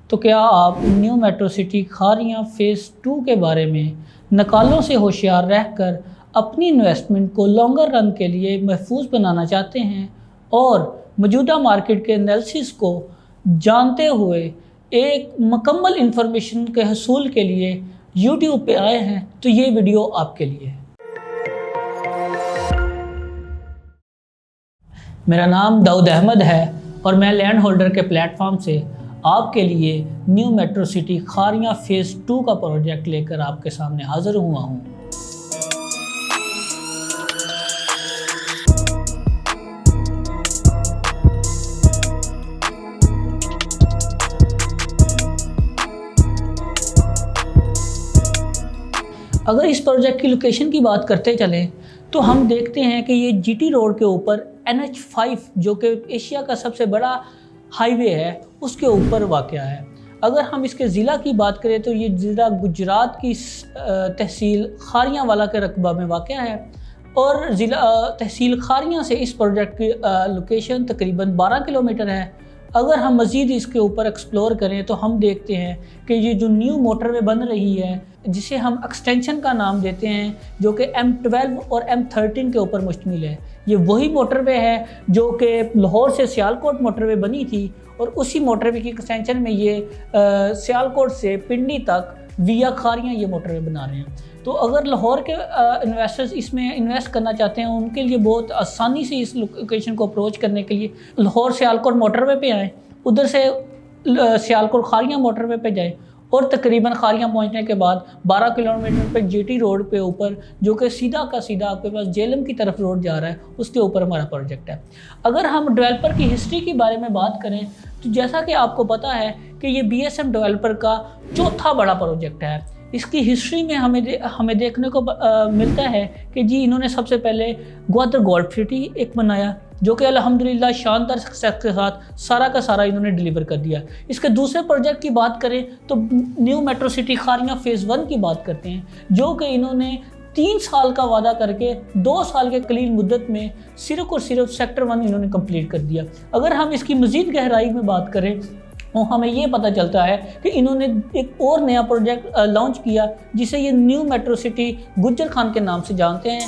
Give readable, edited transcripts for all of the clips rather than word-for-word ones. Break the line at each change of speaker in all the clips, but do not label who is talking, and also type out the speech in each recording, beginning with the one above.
तो क्या आप new metro city Khariyan phase 2 के बारे में नकालों से होशियार रहकर अपनी इन्वेस्टमेंट को लॉन्गर रन के लिए महफूज बनाना चाहते हैं और मौजूदा मार्केट के एनालिसिस को जानते हुए एक मुकम्मल इन्फॉर्मेशन के हसूल के लिए यूट्यूब पे आए हैं, तो ये वीडियो आपके लिए है। मेरा नाम दाऊद अहमद है और मैं लैंड होल्डर के प्लेटफॉर्म से आपके लिए new metro city Khariyan phase 2 का प्रोजेक्ट लेकर आपके सामने हाज़िर हुआ हूँ। अगर इस प्रोजेक्ट की लोकेशन की बात करते चलें तो हम देखते हैं कि ये जीटी रोड के ऊपर NH5 जो कि एशिया का सबसे बड़ा हाईवे है उसके ऊपर वाक़या है। अगर हम इसके ज़िला की बात करें तो ये ज़िला गुजरात की तहसील खारियांवाला के रकबा में वाक़या है और ज़िला तहसील खारियां से इस प्रोजेक्ट की लोकेशन तकरीबन 12 किलोमीटर है। अगर हम मज़ीद इसके ऊपर एक्सप्लोर करें तो हम देखते हैं कि ये जो न्यू मोटरवे बन रही है जिसे हम एक्सटेंशन का नाम देते हैं, जो कि M12 और M13 के ऊपर मुश्तमिल है। ये वही मोटरवे है जो कि लाहौर से सियालकोट मोटरवे बनी थी और उसी मोटरवे की एक्सटेंशन में ये सियालकोट से पिंडी तक विया खारियां ये मोटरवे बना रहे हैं। तो अगर लाहौर के इन्वेस्टर्स इसमें इन्वेस्ट करना चाहते हैं उनके लिए बहुत आसानी से इस लोकेशन को अप्रोच करने के लिए लाहौर सियालकोट मोटरवे पे आएँ, उधर से सियालकोट खारियां मोटरवे पे जाएँ और तकरीबन खारियां पहुंचने के बाद 12 किलोमीटर पे जीटी रोड पे ऊपर जो कि सीधा का सीधा आपके पास जेलम की तरफ रोड जा रहा है उसके ऊपर हमारा प्रोजेक्ट है। अगर हम डेवलपर की हिस्ट्री के बारे में बात करें तो जैसा कि आपको पता है कि ये BSM डेवलपर का चौथा बड़ा प्रोजेक्ट है। इसकी हिस्ट्री में हमें देखने को मिलता है कि जी इन्होंने सबसे पहले ग्वादर गोल्ड सिटी एक बनाया जो कि अल्हम्दुलिल्लाह शानदार सक्सेस के साथ सारा का सारा इन्होंने डिलीवर कर दिया। इसके दूसरे प्रोजेक्ट की बात करें तो new metro city Khariyan phase 1 की बात करते हैं जो कि इन्होंने 3 साल का वादा करके 2 साल के कलील मुद्दत में सिर्फ और सिर्फ सेक्टर 1 इन्होंने कंप्लीट कर दिया। अगर हम इसकी मज़ीद गहराई में बात करें तो हमें ये पता चलता है कि इन्होंने एक और नया प्रोजेक्ट लॉन्च किया जिसे ये new metro city Gujjar Khan के नाम से जानते हैं।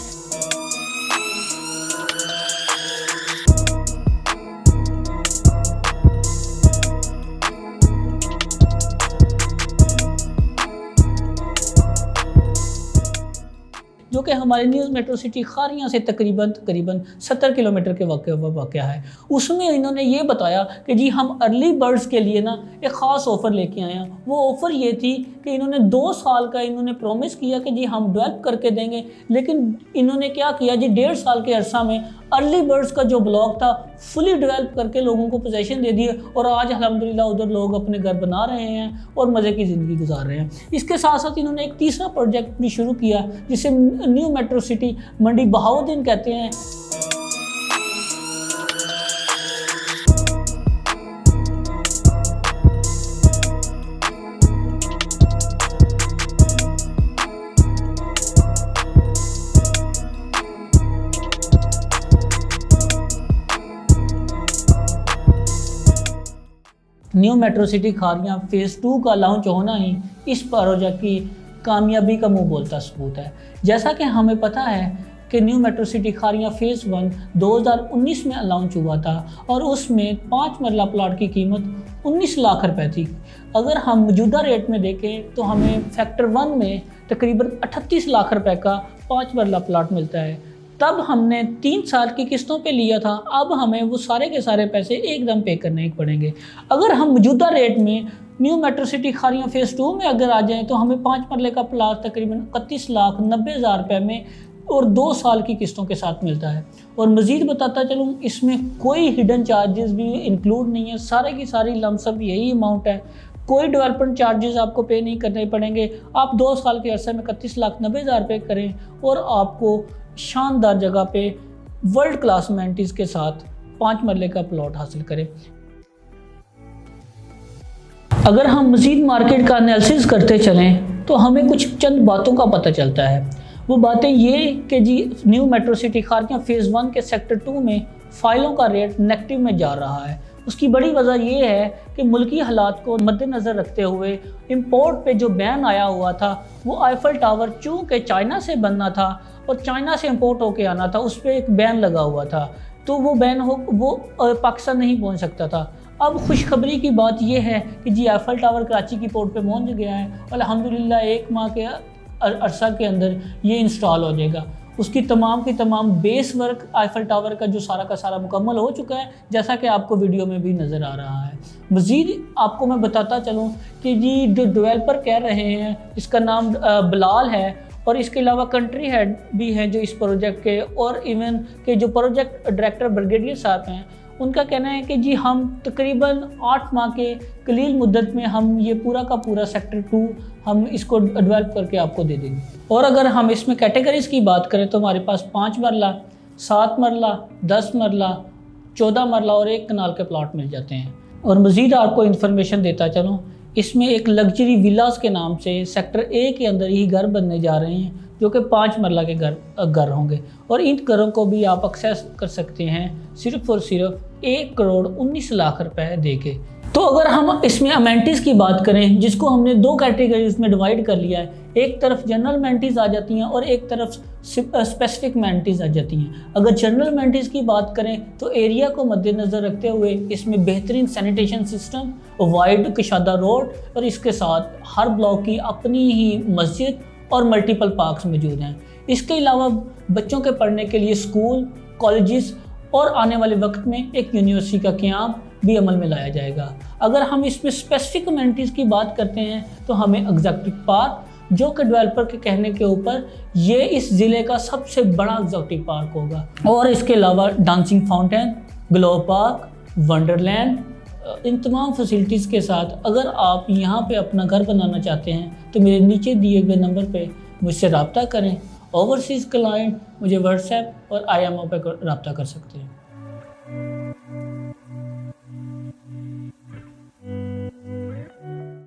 जो कि हमारे न्यू मेट्रो सिटी खारियां से तकरीबन 70 किलोमीटर के वाक़या है। उसमें इन्होंने ये बताया कि जी हम अर्ली बर्ड्स के लिए ना एक ख़ास ऑफ़र लेके आए हैं। वो ऑफ़र ये थी कि इन्होंने 2 साल का इन्होंने प्रॉमिस किया कि जी हम डेवलप करके देंगे, लेकिन इन्होंने क्या किया जी 1.5 साल के अरसा में अर्ली बर्ड्स का जो ब्लॉक था फुली डेवलप करके लोगों को पोजीशन दे दिए और आज अल्हम्दुलिल्लाह उधर लोग अपने घर बना रहे हैं और मज़े की ज़िंदगी गुजार रहे हैं। इसके साथ साथ इन्होंने एक तीसरा प्रोजेक्ट भी शुरू किया जिसे न्यू मेट्रो सिटी मंडी बहाउद्दीन कहते हैं। New metro city Khariyan phase 2 का लॉन्च होना ही इस प्रोजेक्ट की कामयाबी का मुंह बोलता सबूत है। जैसा कि हमें पता है कि new metro city Khariyan phase 1 2019 में लॉन्च हुआ था और उसमें 5 मरला प्लाट की कीमत 19 लाख रुपए थी। अगर हम मौजूदा रेट में देखें तो हमें सेक्टर 1 में तकरीबन 38 लाख रुपए का 5 मरला प्लाट मिलता है। तब हमने 3 साल की किस्तों पे लिया था, अब हमें वो सारे के सारे पैसे एकदम पे करने पड़ेंगे। अगर हम मौजूदा रेट में new metro city Khariyan phase 2 में अगर आ जाएं तो हमें 5 मरले का प्लाट तकरीबन 31,90,000 रुपये में और 2 साल की किस्तों के साथ मिलता है। और मज़ीद बताता चलूँ इसमें कोई हिडन चार्जेस भी इंक्लूड नहीं है, सारे की सारी लमसम यही अमाउंट है। कोई डेवलपमेंट चार्जेस आपको पे नहीं करने पड़ेंगे। आप 2 साल के अरसे में 31,90,000 रुपये करें और आपको शानदार जगह पे वर्ल्ड क्लास अमेनिटीज़ के साथ 5 मरले का प्लॉट हासिल करें। अगर हम मज़ीद मार्केट का एनालिसिस करते चलें तो हमें कुछ चंद बातों का पता चलता है। वो बातें ये कि जी new metro city Khariyan phase 1 के सेक्टर 2 में फ़ाइलों का रेट नेगेटिव में जा रहा है उसकी बड़ी वजह ये है कि मुल्की हालात को मद्देनज़र रखते हुए इंपोर्ट पे जो बैन आया हुआ था वो आईफल टावर चूँकि चाइना से बनना था और चाइना से इंपोर्ट होके आना था, उस पर एक बैन लगा हुआ था, तो वो बैन वो पाकिस्तान नहीं पहुंच सकता था। अब खुशखबरी की बात यह है कि जी आईफल टावर कराची की पोर्ट पे पहुंच गया है और अल्हम्दुलिल्लाह 1 माह के अरसा के अंदर ये इंस्टॉल हो जाएगा। उसकी तमाम की तमाम बेस वर्क आईफल टावर का जो सारा का सारा मुकम्मल हो चुका है, जैसा कि आपको वीडियो में भी नज़र आ रहा है। मज़ीद आपको मैं बताता चलूँ कि जी जो डेवलपर कह रहे हैं इसका नाम बिलाल है, और इसके अलावा कंट्री हेड भी हैं जो इस प्रोजेक्ट के, और इवन के जो प्रोजेक्ट डायरेक्टर ब्रिगेडियर साहब हैं, उनका कहना है कि जी हम तकरीबन 8 माह के कलील मुद्दत में हम ये पूरा का पूरा सेक्टर 2 हम इसको डेवलप करके आपको दे देंगे। और अगर हम इसमें कैटेगरीज़ की बात करें तो हमारे पास 5 मरला, 7 मरला, 10 मरला, 14 मरला और 1 कनाल के प्लाट मिल जाते हैं। और मज़ीद आपको इन्फॉर्मेशन देता चलूँ, इसमें एक लग्जरी विलास के नाम से सेक्टर ए के अंदर ही घर बनने जा रहे हैं जो कि 5 मरला के घर होंगे, और इन घरों को भी आप एक्सेस कर सकते हैं सिर्फ और सिर्फ 1 करोड़ 19 लाख रुपए दे के। तो अगर हम इसमें अमेनिटीज़ की बात करें, जिसको हमने 2 कैटेगरीज में डिवाइड कर लिया है, एक तरफ जनरल अमेनिटीज़ आ जाती हैं और एक तरफ स्पेसिफिक अमेनिटीज़ आ जाती हैं। अगर जनरल अमेनिटीज़ की बात करें तो एरिया को मद्देनज़र रखते हुए इसमें बेहतरीन सैनिटेशन सिस्टम, वाइड कुशादा रोड, और इसके साथ हर ब्लॉक की अपनी ही मस्जिद और मल्टीपल पार्क्स मौजूद हैं। इसके अलावा बच्चों के पढ़ने के लिए स्कूल, कॉलेजेस और आने वाले वक्त में एक यूनिवर्सिटी का क़याम भी अमल में लाया जाएगा। अगर हम इसमें स्पेसिफिक अमेनिटीज़ की बात करते हैं तो हमें एग्जॉटिक पार्क, जो कि डेवलपर के कहने के ऊपर ये इस ज़िले का सबसे बड़ा एग्जॉटिक पार्क होगा, और इसके अलावा dancing fountain, glow park, Wonderland, इन तमाम फैसिलिटीज़ के साथ अगर आप यहाँ पे अपना घर बनाना चाहते हैं तो मेरे नीचे दिए गए नंबर पे मुझसे रब्ता करें। ओवरसीज़ क्लाइंट मुझे व्हाट्सएप और IMO पे रब्ता कर सकते हैं।